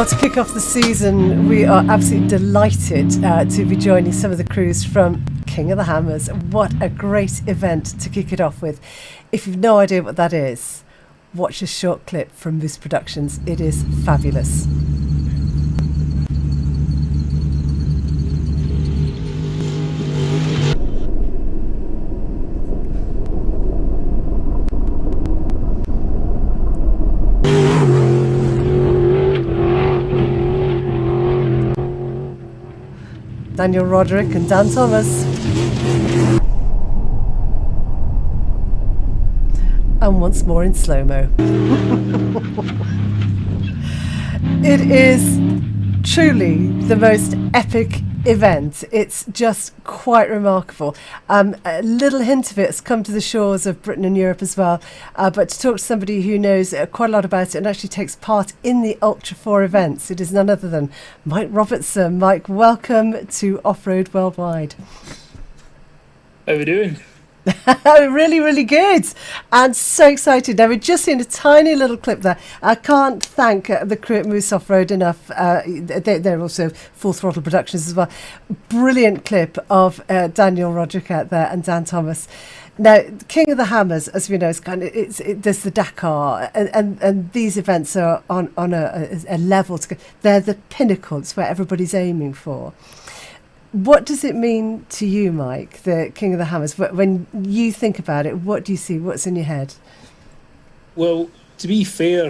to kick off the season, we are absolutely delighted to be joining some of the crews from King of the Hammers. What a great event to kick it off with. If you've no idea what that is, watch a short clip from Moose Productions. It is fabulous. Daniel Roderick and Dan Thomas. And once more in slow-mo. It is truly the most epic event. It's just quite remarkable. A little hint of it has come to the shores of Britain and Europe as well. But to talk to somebody who knows quite a lot about it and actually takes part in the Ultra 4 events, it is none other than Mike Robertson. Mike, welcome to Off-Road Worldwide. How are we doing? Really, really good. And so excited. Now, we've just seen a tiny little clip there. I can't thank the crew at Moose Off-Road enough. They're also Full Throttle Productions as well. Brilliant clip of Daniel Roderick out there and Dan Thomas. Now, King of the Hammers, as we know, is there's the Dakar, and these events are on a level. They're the pinnacle. It's where everybody's aiming for. What does it mean to you, Mike, the King of the Hammers? When you think about it, what do you see? What's in your head? Well, to be fair,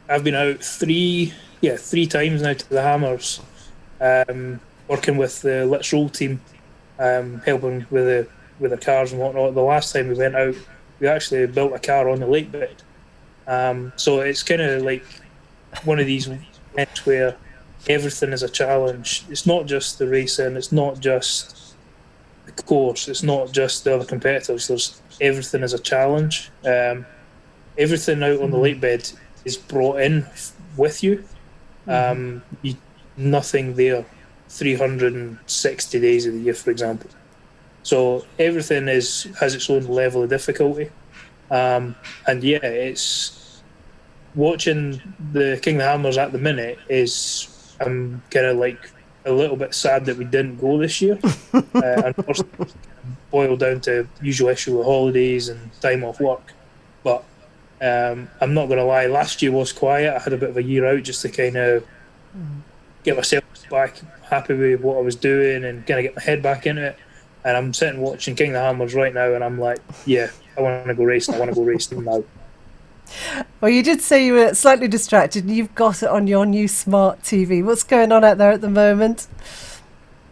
I've been out three times now to the Hammers, working with the Let's Roll team, helping with the cars and whatnot. The last time we went out, we actually built a car on the lake bed. So it's kind of like one of these events where everything is a challenge. It's not just the racing, it's not just the course, it's not just the other competitors. Everything is a challenge. Everything out on the lake bed is brought in with you. Nothing there 360 days of the year, for example. So everything has its own level of difficulty. And yeah, it's watching the King of the Hammers at the minute I'm kind of like a little bit sad that we didn't go this year. Unfortunately, it boiled down to usual issue with holidays and time off work. But I'm not going to lie, last year was quiet. I had a bit of a year out just to kind of get myself back happy with what I was doing and kind of get my head back into it. And I'm sitting watching King of the Hammers right now and I'm like, yeah, I want to go racing. I want to go racing now. Well, you did say you were slightly distracted and you've got it on your new smart TV. What's going on out there at the moment?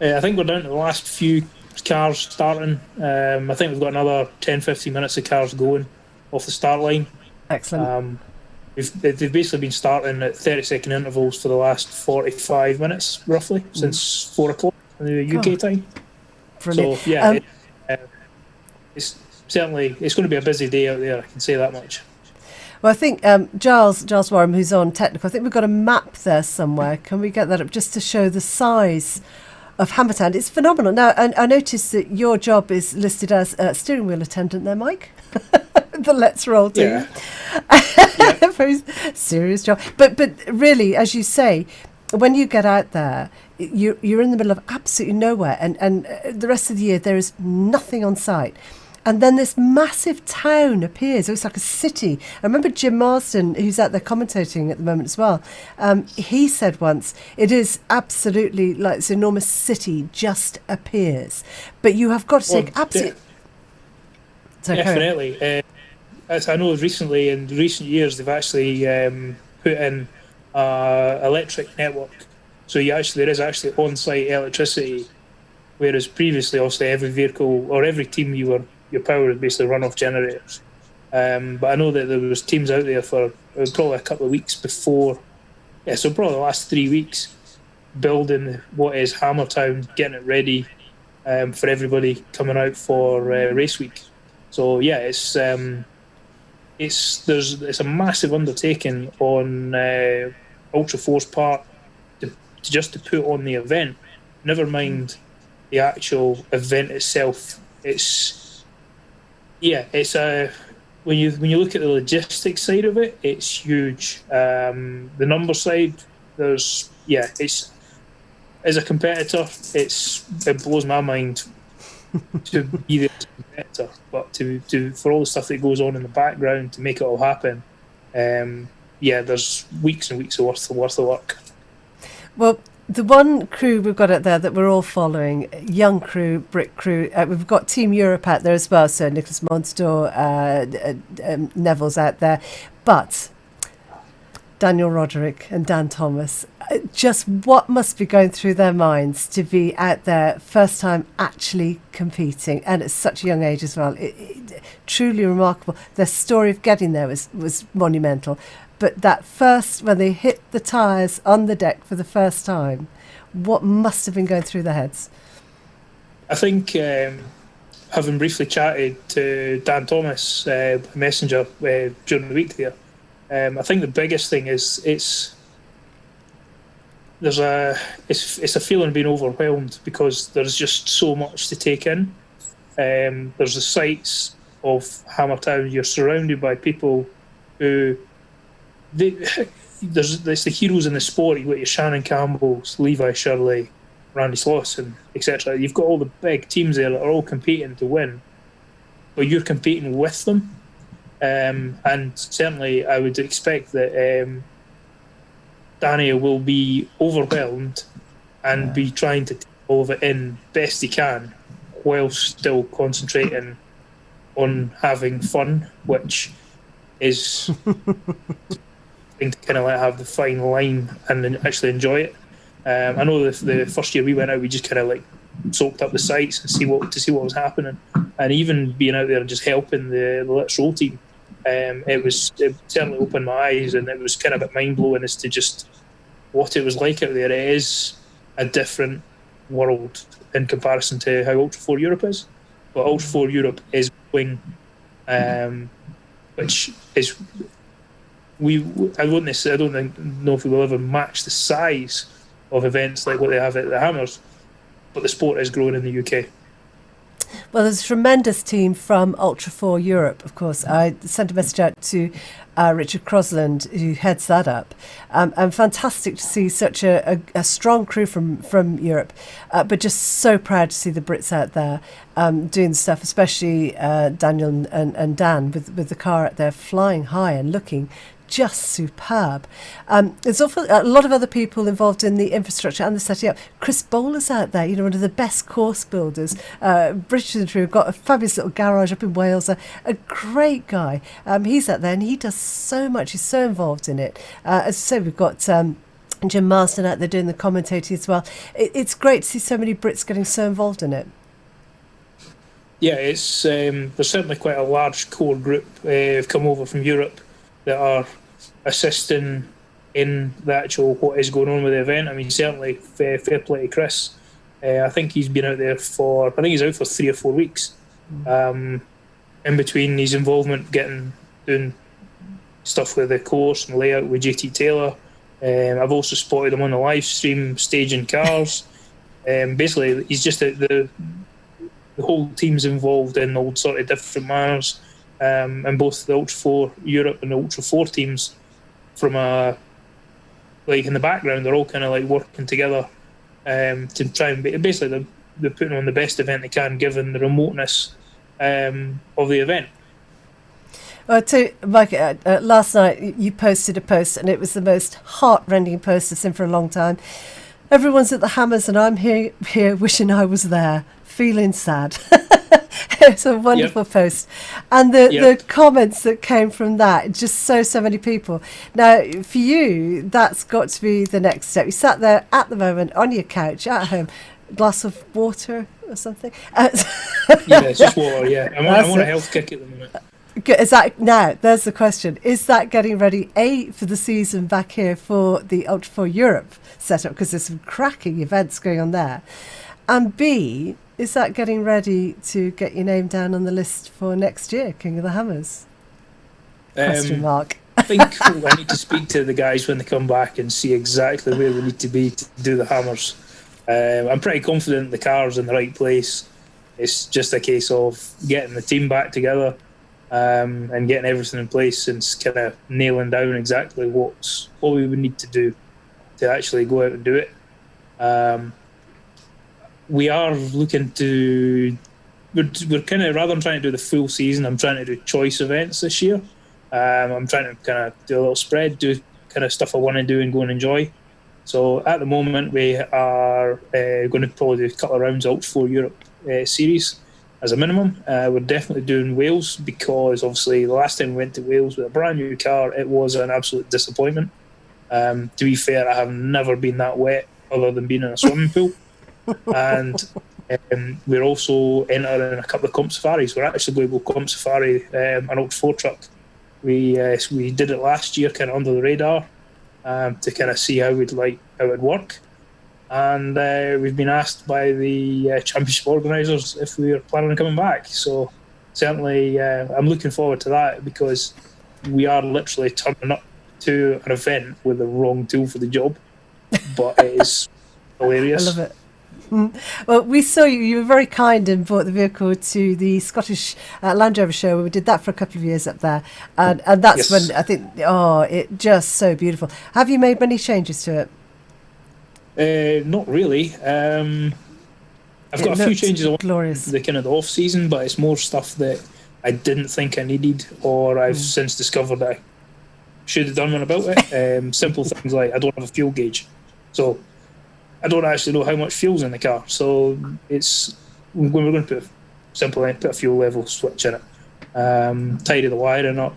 I think we're down to the last few cars starting. I think we've got another 10-15 minutes of cars going off the start line. Excellent. They've basically been starting at 30-second intervals for the last 45 minutes, roughly, since 4 o'clock in the UK time. Brilliant. So, yeah, it's going to be a busy day out there, I can say that much. Well, I think Giles Warham, who's on technical, I think we've got a map there somewhere. Can we get that up just to show the size of Hammertown? It's phenomenal. Now, I noticed that your job is listed as steering wheel attendant there, Mike. The Let's Roll team. Yeah. Very serious job. But really, as you say, when you get out there, you're in the middle of absolutely nowhere, and the rest of the year there is nothing on site. And then this massive town appears. It looks like a city. I remember Jim Marsden, who's out there commentating at the moment as well. He said once, it is absolutely like this enormous city just appears. But you have got to take absolutely... Definitely. As I know recently, in recent years, they've actually put in electric network. So there is actually on-site electricity, whereas previously, obviously, every vehicle or every team your power is basically run off generators. But I know that there was teams out there for probably a couple of weeks before, so probably the last 3 weeks, building what is Hammertown, getting it ready for everybody coming out for race week. So yeah, it's a massive undertaking on Ultra 4's part to put on the event. Never mind the actual event itself. It's when you look at the logistics side of it, it's huge. The number side, it's as a competitor, it blows my mind to be there as a competitor, but to for all the stuff that goes on in the background to make it all happen, there's weeks and weeks worth of work. Well, the one crew we've got out there that we're all following, young crew, Brit crew, we've got Team Europe out there as well, so Nicholas Monster, Neville's out there, but Daniel Roderick and Dan Thomas, just what must be going through their minds to be out there first time actually competing, and at such a young age as well. It truly remarkable. Their story of getting there was monumental, but that first, when they hit the tyres on the deck for the first time, what must have been going through their heads? I think having briefly chatted to Dan Thomas, Messenger, during the week there, I think the biggest thing is it's a feeling of being overwhelmed because there's just so much to take in. There's the sights of Hammertown. You're surrounded by people who there's the heroes in the sport. You've got your Shannon Campbells, Levi Shirley, Randy Slauson, etc. You've got all the big teams there that are all competing to win, but you're competing with them. And certainly I would expect that Danny will be overwhelmed and be trying to take all of it in best he can while still concentrating on having fun, which is thing to kind of have the fine line and actually enjoy it. I know the first year we went out, we just kind of soaked up the sights and see what was happening, and even being out there and just helping the Let's Roll team. It certainly opened my eyes, and it was kind of a bit mind-blowing as to just what it was like out there. It is a different world in comparison to how Ultra 4 Europe is, but Ultra 4 Europe is going, which is I don't know if we will ever match the size of events like what they have at the Hammers, but the sport is growing in the UK. Well, there's a tremendous team from Ultra 4 Europe, of course. I sent a message out to Richard Crosland, who heads that up. And fantastic to see such a strong crew from Europe, but just so proud to see the Brits out there doing stuff, especially Daniel and Dan with the car out there flying high and looking just superb. There's a lot of other people involved in the infrastructure and the setting up. Chris Bowler's out there, one of the best course builders. British Infantry have got a fabulous little garage up in Wales, a great guy. He's out there and he does so much. He's so involved in it. As I say, we've got Jim Marston out there doing the commentating as well. It's great to see so many Brits getting so involved in it. Yeah, it's there's certainly quite a large core group have come over from Europe that are assisting in the actual what is going on with the event. I mean, certainly fair play to Chris. I think he's been out there he's out for 3 or 4 weeks. In between his involvement doing stuff with the course and layout with JT Taylor. I've also spotted him on the live stream staging cars. Basically, he's just the whole team's involved in all sort of different manners. And both the Ultra 4 Europe and the Ultra 4 teams from in the background, they're all kind of working together to try and basically they're putting on the best event they can given the remoteness of the event. Well, Mike, last night you posted a post and it was the most heart-rending post I've seen for a long time. Everyone's at the Hammers and I'm here wishing I was there, feeling sad. It's a wonderful post, and the comments that came from that, just so many people. Now for you, that's got to be the next step. You sat there at the moment on your couch at home, glass of water or something. It's just water. Yeah, I want a health kick at the minute. Is that now? There's the question: is that getting ready for the season back here for the Ultra 4 Europe setup? Because there's some cracking events going on there, and B, is that getting ready to get your name down on the list for next year, King of the Hammers? Question mark. I think I need to speak to the guys when they come back and see exactly where we need to be to do the Hammers. I'm pretty confident the car's in the right place. It's just a case of getting the team back together and getting everything in place and kind of nailing down exactly what we would need to do to actually go out and do it. We are looking to. We're kind of, rather than trying to do the full season, I'm trying to do choice events this year. I'm trying to kind of do a little spread, do kind of stuff I want to do and go and enjoy. So at the moment, we are going to probably do a couple of rounds of Ultra 4 Europe series as a minimum. We're definitely doing Wales, because obviously the last time we went to Wales with a brand new car, it was an absolute disappointment. To be fair, I have never been that wet other than being in a swimming pool. And we're also entering a couple of comp safaris. We're actually going to go comp safari, an Ultra 4 truck. We did it last year, kind of under the radar, to kind of see how it would work. And we've been asked by the championship organisers if we are planning on coming back. So certainly, I'm looking forward to that, because we are literally turning up to an event with the wrong tool for the job, but it is hilarious. I love it. Well, we saw you were very kind and brought the vehicle to the Scottish Land Rover show. We did that for a couple of years up there, and that's when I think, it just so beautiful. Have you made many changes to it? Not really. I've got a few changes on the kind of the off season, but it's more stuff that I didn't think I needed, or I've since discovered that I should have done when I built it. Simple things like I don't have a fuel gauge, so I don't actually know how much fuel's in the car. So it's when we're going to put a fuel level switch in it, tidy the wiring up,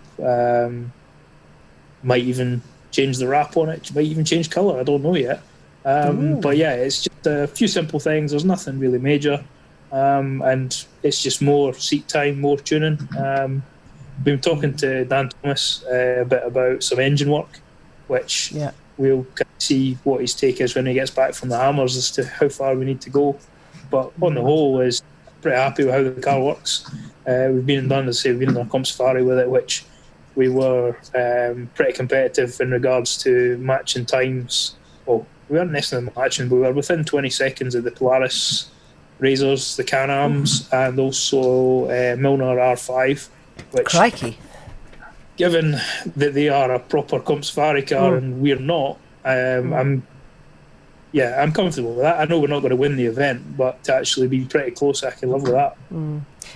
might even change the wrap on it, might even change colour, I don't know yet. But yeah, it's just a few simple things. There's nothing really major, and it's just more seat time, more tuning. Been talking to Dan Thomas a bit about some engine work, which we'll see what his take is when he gets back from the Hammers as to how far we need to go. But on the whole, is pretty happy with how the car works. We've been done, as I say, we've been on a comp safari with it, which we were pretty competitive in regards to matching times. Well, we weren't necessarily matching, but we were within 20 seconds of the Polaris Razors, the Can-Ams, and also Milner R5. Which, crikey, given that they are a proper comp safari car and we're not, I'm comfortable with that. I know we're not going to win the event, but to actually be pretty close, I can live with that.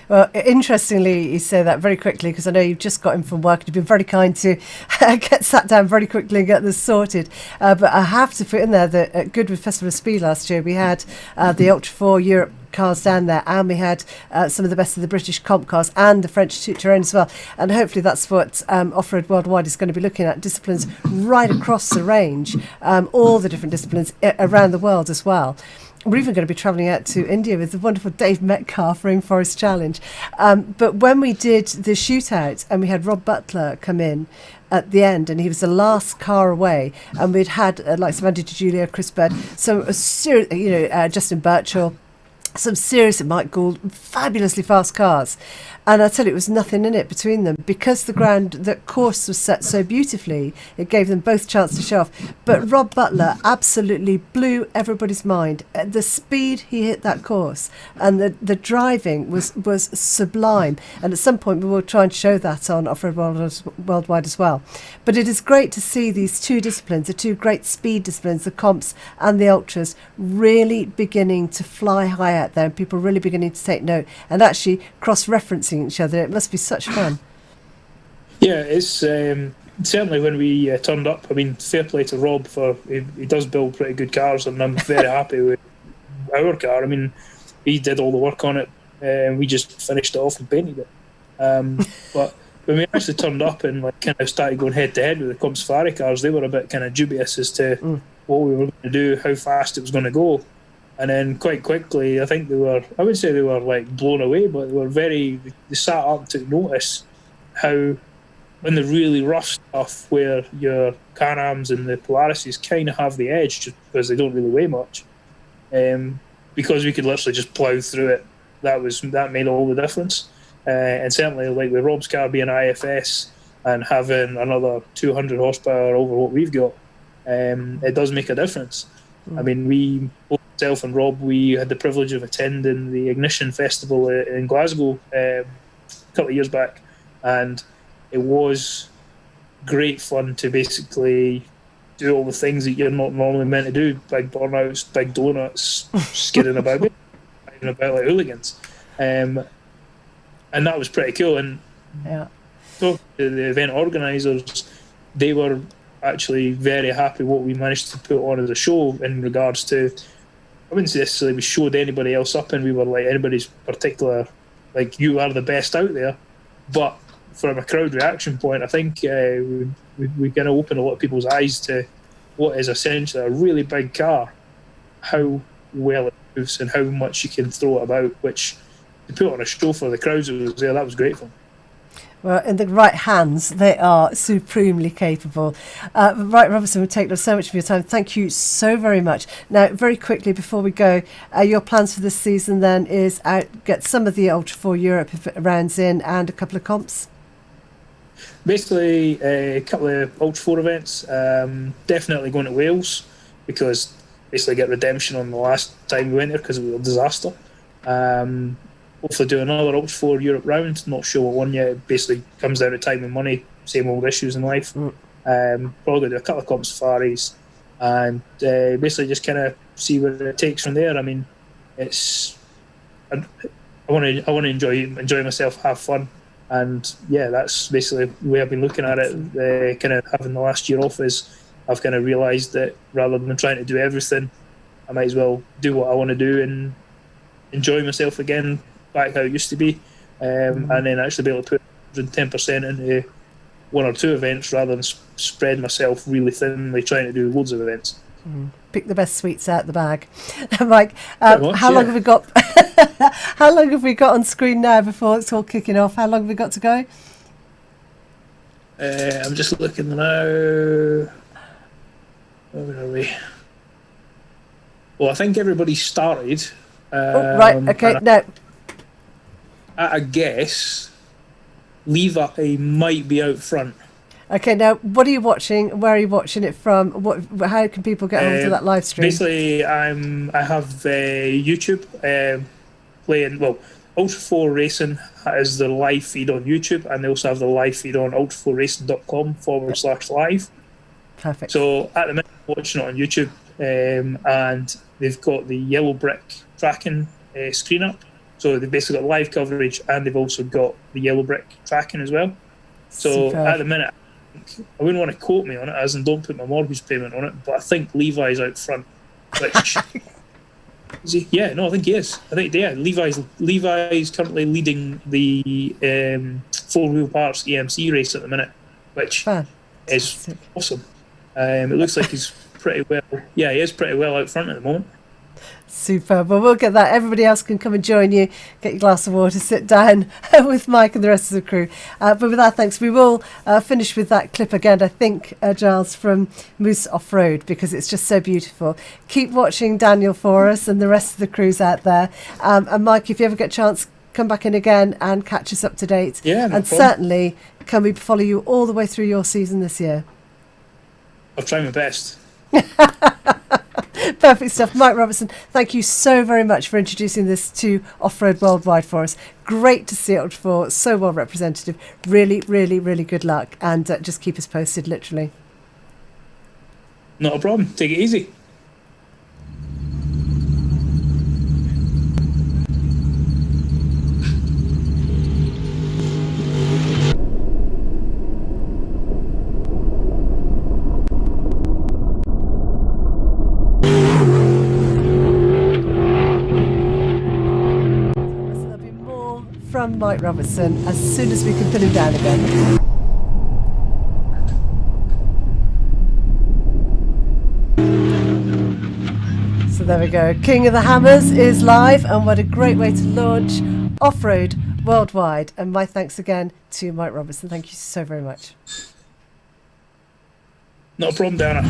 Well, interestingly, you say that very quickly, because I know you've just got in from work and you've been very kind to get sat down very quickly and get this sorted. But I have to put in there that at Goodwood Festival of Speed last year, we had the Ultra 4 Europe cars down there, and we had some of the best of the British comp cars and the French Tout-Terrain as well. And hopefully that's what Offroad Worldwide is going to be looking at, disciplines right across the range, all the different disciplines around the world as well. We're even going to be travelling out to India with the wonderful Dave Metcalf Rainforest Challenge. But when we did the shootout and we had Rob Butler come in at the end, and he was the last car away, and we'd had like some Andy DiGiulio, Chris Bird, some serious, Justin Birchall, some serious, Mike Gould, fabulously fast cars. And I tell you, it was nothing in it between them, because the course was set so beautifully. It gave them both a chance to show off. But Rob Butler absolutely blew everybody's mind. The speed he hit that course and the driving was sublime. And at some point we will try and show that on Offroad Worldwide as well. But it is great to see these two disciplines, the two great speed disciplines, the comps and the ultras, really beginning to fly high out there, and people really beginning to take note and actually cross-referencing each other. It must be such fun. Yeah, it's certainly when we turned up, I mean, fair play to Rob, for he does build pretty good cars, and I'm very happy with our car. I mean, he did all the work on it, and we just finished it off and painted it. But when we actually turned up and kind of started going head to head with the Comp Safari cars, they were a bit kind of dubious as to what we were going to do, how fast it was going to go. And then quite quickly, I think I would say they were blown away, but they sat up and took notice how, in the really rough stuff where your Can-Ams and the Polarises kind of have the edge just because they don't really weigh much, because we could literally just plough through it, that made all the difference. And certainly, with Rob's car being IFS and having another 200 horsepower over what we've got, it does make a difference. I mean, both myself and Rob, we had the privilege of attending the Ignition Festival in Glasgow a couple of years back, and it was great fun to basically do all the things that you're not normally meant to do: big burnouts, big donuts, skidding about, riding about like hooligans, and that was pretty cool. And so the event organisers, they were actually very happy what we managed to put on as a show in regards to, I wouldn't say necessarily we showed anybody else up and we were like anybody's particular, like, you are the best out there, but from a crowd reaction point, I think we kind of opened a lot of people's eyes to what is essentially a really big car, how well it moves and how much you can throw it about, which to put on a show for the crowds that was there, that was great fun. Well, in the right hands, they are supremely capable. Right, Robertson, we've taken up so much of your time. Thank you so very much. Now, very quickly before we go, your plans for this season then is get some of the Ultra 4 Europe if it rounds in and a couple of comps? Basically, a couple of Ultra 4 events. Definitely going to Wales because basically get redemption on the last time we went there because it was a disaster. Hopefully do another Ultra 4 Europe round. Not sure what one yet. It basically comes down to time and money. Same old issues in life. Probably do a couple of comp safaris and basically just kind of see where it takes from there. I mean, it's I want to enjoy myself, have fun, and yeah, that's basically the way I've been looking at it. Kind of having the last year off is I've kind of realised that rather than trying to do everything, I might as well do what I want to do and enjoy myself again, back how it used to be, and then actually be able to put 110% into one or two events rather than spread myself really thinly trying to do loads of events. Pick the best sweets out the bag. Mike, how long have we got? How long have we got on screen now before it's all kicking off? How long have we got to go? I'm just looking now. Where are we? Well, I think everybody started. Right, okay, now. I guess Levi might be out front. Okay, now what are you watching? Where are you watching it from? How can people get onto that live stream? Basically, I have YouTube playing. Well, Ultra 4 Racing is the live feed on YouTube, and they also have the live feed on ultra4racing.com/live. Perfect. So at the minute, I'm watching it on YouTube, and they've got the yellow brick tracking screen up. So they've basically got live coverage, and they've also got the yellow brick tracking as well. So at the minute, I wouldn't want to quote me on it, as in don't put my mortgage payment on it, but I think Levi's out front. Which is he? Yeah, no, I think he is. I think Levi's currently leading the 4-wheel parts EMC race at the minute, which is awesome. It looks like he's pretty well. Yeah, he is pretty well out front at the moment. Superb. Well, we'll get that. Everybody else can come and join you. Get your glass of water, sit down with Mike and the rest of the crew. But with that, thanks. We will finish with that clip again, I think, Giles, from Moose Offroad, because it's just so beautiful. Keep watching Daniel for us and the rest of the crews out there. And Mike, if you ever get a chance, come back in again and catch us up to date. Yeah, no and problem. certainly, can we follow you all the way through your season this year? I'll try my best. Perfect stuff. Mike Robertson, thank you so very much for introducing this to Off-Road Worldwide for us. Great to see Ultra 4, so well representative. Really, really, really good luck, and just keep us posted, literally. Not a problem. Take it easy. From Mike Robertson as soon as we can put him down again. So there we go. King of the Hammers is live, and what a great way to launch Off-Road Worldwide. And my thanks again to Mike Robertson. Thank you so very much. Not a problem, Dana.